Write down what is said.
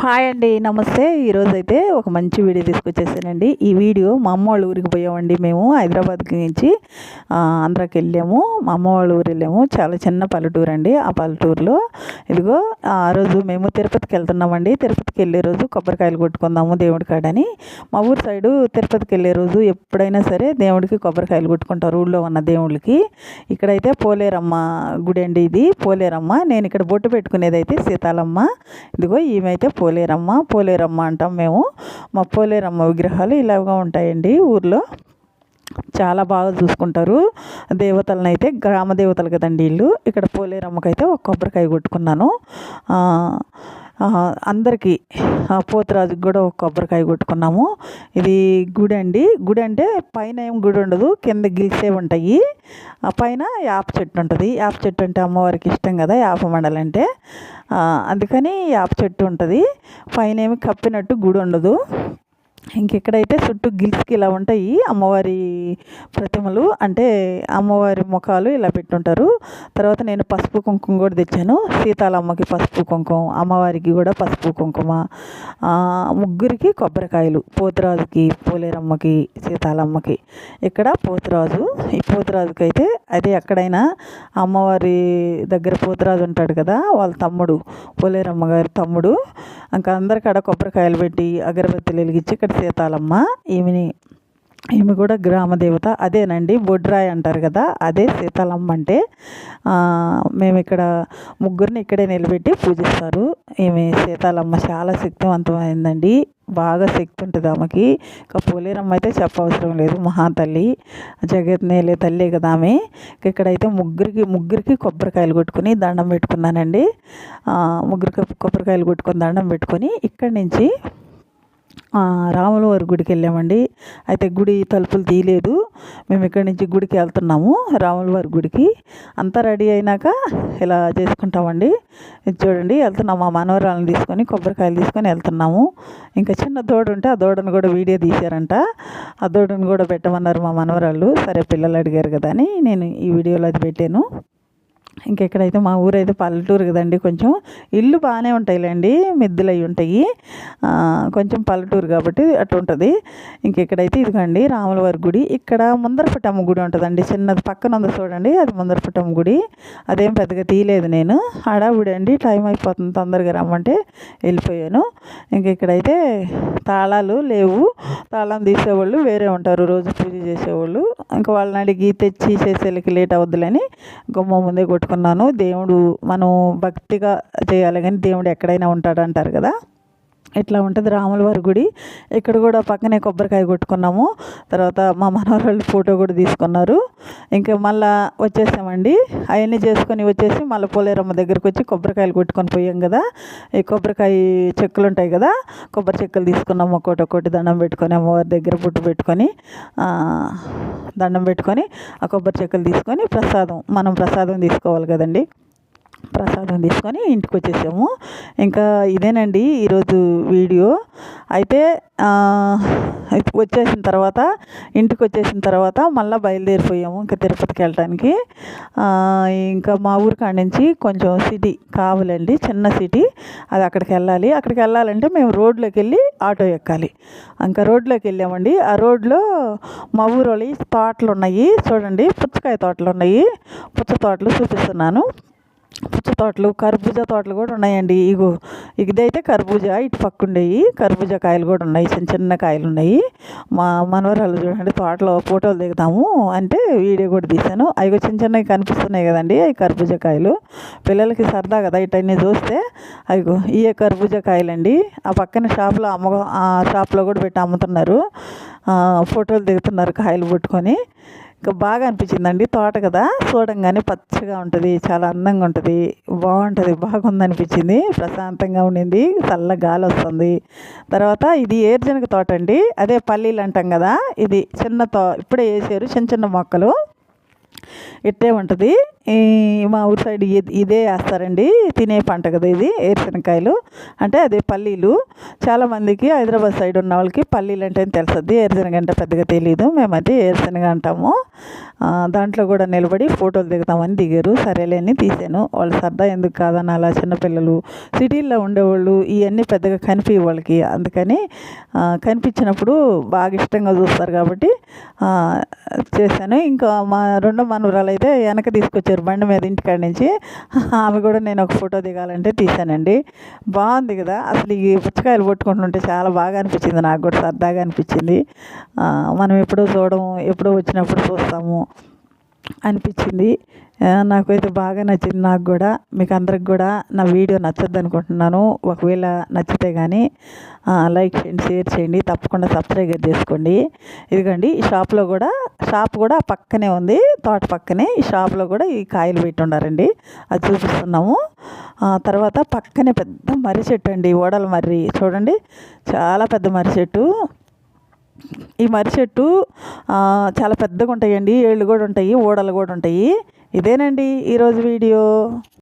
Hi అండి, నమస్తే. ఈరోజైతే ఒక మంచి వీడియో తీసుకొచ్చేసానండి. ఈ వీడియో మా అమ్మ వాళ్ళ ఊరికి పోయామండి. మేము హైదరాబాద్కి నుంచి ఆంధ్రాకి వెళ్ళాము. మా అమ్మ వాళ్ళ ఊరు వెళ్ళాము. చాలా చిన్న పల్లెటూరు అండి. ఆ పల్లెటూరులో ఇదిగో ఆ రోజు మేము తిరుపతికి వెళ్తున్నామండి. తిరుపతికి వెళ్ళే రోజు కొబ్బరికాయలు కొట్టుకుందాము దేవుడి కాడని. మా ఊరు సైడు తిరుపతికి వెళ్ళే రోజు ఎప్పుడైనా సరే దేవుడికి కొబ్బరికాయలు కొట్టుకుంటారు, ఊళ్ళో ఉన్న దేవుళ్ళకి. ఇక్కడైతే పోలేరమ్మ గుడి అండి. ఇది పోలేరమ్మ. నేను ఇక్కడ బొట్టు పెట్టుకునేది అయితే సీతాలమ్మ. ఇదిగో ఈమెయితే పోలేరమ్మ అంటాం మేము. మా పోలేరమ్మ విగ్రహాలు ఇలాగా ఉంటాయండి ఊర్లో. చాలా బాగా చూసుకుంటారు దేవతలను. అయితే గ్రామ దేవతలు కదండి వీళ్ళు. ఇక్కడ పోలేరమ్మకైతే ఒక కొబ్బరికాయ కొట్టుకున్నాను. అందరికీ పోతురాజుకి కూడా ఒక కొబ్బరికాయ కొట్టుకున్నాము. ఇది గుడి అండి. గుడి అంటే పైన ఏం గుడి ఉండదు, కింద గిల్సే ఉంటాయి. పైన యాప చెట్టు ఉంటుంది. యాప చెట్టు అంటే అమ్మవారికి ఇష్టం కదా, యాప మండలంటే. అందుకని యాప చెట్టు ఉంటుంది. పైన ఏమి కప్పినట్టు గుడి ఉండదు. ఇంకెక్కడైతే చుట్టూ గిల్స్కి ఇలా ఉంటాయి అమ్మవారి ప్రతిమలు, అంటే అమ్మవారి ముఖాలు ఇలా పెట్టుంటారు. తర్వాత నేను పసుపు కుంకుమ కూడా తెచ్చాను. సీతాలమ్మకి పసుపు కుంకుమ, అమ్మవారికి కూడా పసుపు కుంకుమ, ముగ్గురికి కొబ్బరికాయలు, పోతురాజుకి, పోలేరమ్మకి, సీతాలమ్మకి. ఇక్కడ పోతురాజు. ఈ పోతురాజుకి అయితే అదే ఎక్కడైనా అమ్మవారి దగ్గర పోతురాజు ఉంటాడు కదా, వాళ్ళ తమ్ముడు, పోలేరమ్మ గారి తమ్ముడు. ఇంకా అందరికాడ కొబ్బరికాయలు పెట్టి అగరబత్తులు వెలిగించి ఇక్కడ సీతాలమ్మ. ఈమె కూడా గ్రామ దేవత అదేనండి. బొడ్రాయి అంటారు కదా, అదే సీతాలమ్మ అంటే. మేము ఇక్కడ ముగ్గురిని ఇక్కడే నిలబెట్టి పూజిస్తారు. ఈమె సీతాలమ్మ చాలా శక్తివంతమైందండి. బాగా శక్తి ఉంటుంది ఆమెకి. ఇంకా పోలేరమ్మ అయితే చెప్పవసరం లేదు, మహాతల్లి, జగత్ నేలే తల్లే కదా ఆమె. ఇక్కడైతే ముగ్గురికి కొబ్బరికాయలు కొట్టుకుని దండం పెట్టుకున్నానండి. ముగ్గురికి కొబ్బరికాయలు కొట్టుకొని దండం పెట్టుకొని ఇక్కడి నుంచి రాముల వారి గుడికి వెళ్ళామండి. అయితే గుడి తలుపులు తీయలేదు. మేము ఇక్కడి నుంచి గుడికి వెళ్తున్నాము, రాముల వారి గుడికి. అంతా రెడీ అయినాక ఇలా చేసుకుంటామండి. ఇది చూడండి, వెళ్తున్నాము. మా మనవరాలను తీసుకొని కొబ్బరికాయలు తీసుకొని వెళ్తున్నాము. ఇంకా చిన్న దూడ ఉంటే ఆ దూడను కూడా వీడియో తీశారంట. ఆ దూడను కూడా పెట్టమన్నారు మా మనవరాళ్ళు. సరే పిల్లలు అడిగారు కదా అని నేను ఈ వీడియోలో అది పెట్టాను. ఇంకెక్కడైతే మా ఊరైతే పల్లెటూరు కదండి. కొంచెం ఇల్లు బాగానే ఉంటాయిలేండి, మిద్దులు అవి ఉంటాయి. కొంచెం పల్లెటూరు కాబట్టి అట్లా ఉంటుంది. ఇంకెక్కడైతే ఇదిగోండి రాముల వారి గుడి. ఇక్కడ ముందరపుటమ్మ గుడి ఉంటుందండి, చిన్నది పక్కన ఉంది చూడండి, అది ముందరపుటమ్మ గుడి. అదేం పెద్దగా తీయలేదు నేను, హడావుడి అండి, టైం అయిపోతుంది, తొందరగా రమ్మంటే వెళ్ళిపోయాను. ఇంకెక్కడైతే తాళాలు లేవు, తాళం తీసేవాళ్ళు వేరే ఉంటారు, రోజు పూజ చేసేవాళ్ళు. ఇంకా వాళ్ళని అడిగి తెచ్చి చేసేళ్ళకి లేట్ అవద్దులని గుమ్మ ముందే కొట్టుకున్నాను. దేవుడు మనం భక్తిగా చేయాలి కానీ దేవుడు ఎక్కడైనా ఉంటాడు అంటారు కదా, ఇట్లా ఉంటుంది రాముల వారి గుడి. ఇక్కడ కూడా పక్కనే కొబ్బరికాయ కొట్టుకున్నాము. తర్వాత మా మనవరాళ్ళు ఫోటో కూడా తీసుకున్నారు. ఇంకా మళ్ళీ వచ్చేసామండి. అవన్నీ చేసుకొని వచ్చేసి మళ్ళీ పోలేరమ్మ దగ్గరికి వచ్చి కొబ్బరికాయలు కొట్టుకొని పోయాం కదా. ఈ కొబ్బరికాయ చెక్కులు ఉంటాయి కదా, కొబ్బరి చెక్కలు తీసుకున్నాము. ఒక్కొక్కటి దండం పెట్టుకొని అమ్మవారి దగ్గర బొట్టు పెట్టుకొని దండం పెట్టుకొని ఆ కొబ్బరి చెక్కలు తీసుకొని మనం ప్రసాదం తీసుకోవాలి కదండి, ప్రసాదం తీసుకొని ఇంటికి వచ్చేసాము. ఇంకా ఇదేనండి ఈరోజు వీడియో. అయితే ఇంటికి వచ్చేసిన తర్వాత మళ్ళీ బయలుదేరిపోయాము ఇంకా తిరుపతికి వెళ్ళటానికి. ఇంకా మా ఊరి కాడ నుంచి కొంచెం సిటీ కావాలండి, చిన్న సిటీ, అది అక్కడికి వెళ్ళాలి. అక్కడికి వెళ్ళాలంటే మేము రోడ్లోకి వెళ్ళి ఆటో ఎక్కాలి. ఇంకా రోడ్లోకి వెళ్ళామండి. ఆ రోడ్లో మా ఊరు వాళ్ళ తోటలు ఉన్నాయి చూడండి, పుచ్చకాయ తోటలు ఉన్నాయి. పుచ్చ తోటలు చూపిస్తున్నాను. పుచ్చ తోటలు, కర్బూజా తోటలు కూడా ఉన్నాయండి. ఇదైతే కర్బూజా, ఇటు పక్క ఉండేవి కర్బూజా కాయలు కూడా ఉన్నాయి, చిన్న కాయలు ఉన్నాయి. మా మనవరాలు చూడండి తోటలో ఫోటోలు దిగుతాము అంటే వీడియో కూడా తీశాను. అవి చిన్నవి కనిపిస్తున్నాయి కదండి, అవి కర్బూజా కాయలు. పిల్లలకి సరదా కదా ఇటన్నీ చూస్తే. ఇవే కర్బూజా కాయలండి. ఆ పక్కన షాప్లో ఆ షాప్లో కూడా పెట్టి అమ్ముతున్నారు. ఫోటోలు దిగుతున్నారు కాయలు పట్టుకొని. ఇంకా బాగా అనిపించిందండి. తోట కదా, చూడంగానే పచ్చగా ఉంటుంది, చాలా అందంగా ఉంటుంది, బాగుంటుంది, బాగుందనిపించింది. ప్రశాంతంగా ఉండింది, చల్ల గాలి వస్తుంది. తర్వాత ఇది ఏరుశనగ తోట అండి, అదే పల్లీలు అంటాం కదా, ఇది ఇప్పుడే వేసారు చిన్న చిన్న మొక్కలు. ఇట్టే ఉంటుంది. మా ఊరి సైడ్ ఇదే వేస్తారండి, తినే పంట కదా ఇది ఏరుశనగకాయలు. అంటే అదే పల్లీలు. చాలామందికి హైదరాబాద్ సైడ్ ఉన్న వాళ్ళకి పల్లీలు అంటే తెలుస్తుంది, ఏరుశనగ అంటే పెద్దగా తెలియదు. మేమైతే ఏరుశనగ అంటాము. దాంట్లో కూడా నిలబడి ఫోటోలు దిగుతామని దిగారు. సరేలేని తీసాను. వాళ్ళు సరదా ఎందుకు కాదని అలా చిన్నపిల్లలు సిటీల్లో ఉండేవాళ్ళు ఇవన్నీ పెద్దగా కనిపించే వాళ్ళకి, అందుకని కనిపించినప్పుడు బాగా ఇష్టంగా చూస్తారు కాబట్టి చేశాను. ఇంకా మా రెండో మనవరాలు అయితే వెనక తీసుకొచ్చారు బండి మీద ఇంటికాడ నుంచి. ఆమె కూడా నేను ఒక ఫోటో దిగాలంటే తీశానండి. బాగుంది కదా అసలు. ఈ పుచ్చకాయలు పట్టుకుంటుంటే చాలా బాగా అనిపించింది, నాకు కూడా సరదాగా అనిపించింది. మనం ఎప్పుడో చూడము, ఎప్పుడో వచ్చినప్పుడు చూస్తాము అనిపించింది. నాకైతే బాగా నచ్చింది. నాకు కూడా, మీకు అందరికి కూడా నా వీడియో నచ్చద్దు అనుకుంటున్నాను. ఒకవేళ నచ్చితే కానీ లైక్ చేయండి, షేర్ చేయండి, తప్పకుండా సబ్స్క్రైబ్ చేసుకోండి. ఇదిగోండి ఈ షాప్ కూడా పక్కనే ఉంది, తోట పక్కనే. ఈ షాప్లో కూడా ఈ కాయలు పెట్టి ఉన్నారండి, అది చూపిస్తున్నాము. తర్వాత పక్కనే పెద్ద మర్రి చెట్టు అండి, ఓడల మర్రి చూడండి, చాలా పెద్ద మర్రి చెట్టు. ఈ మర్రి చెట్టు చాలా పెద్దగా ఉంటాయండి, ఏళ్ళు కూడా ఉంటాయి, ఓడలు కూడా ఉంటాయి. ఇదేనండి ఈరోజు వీడియో.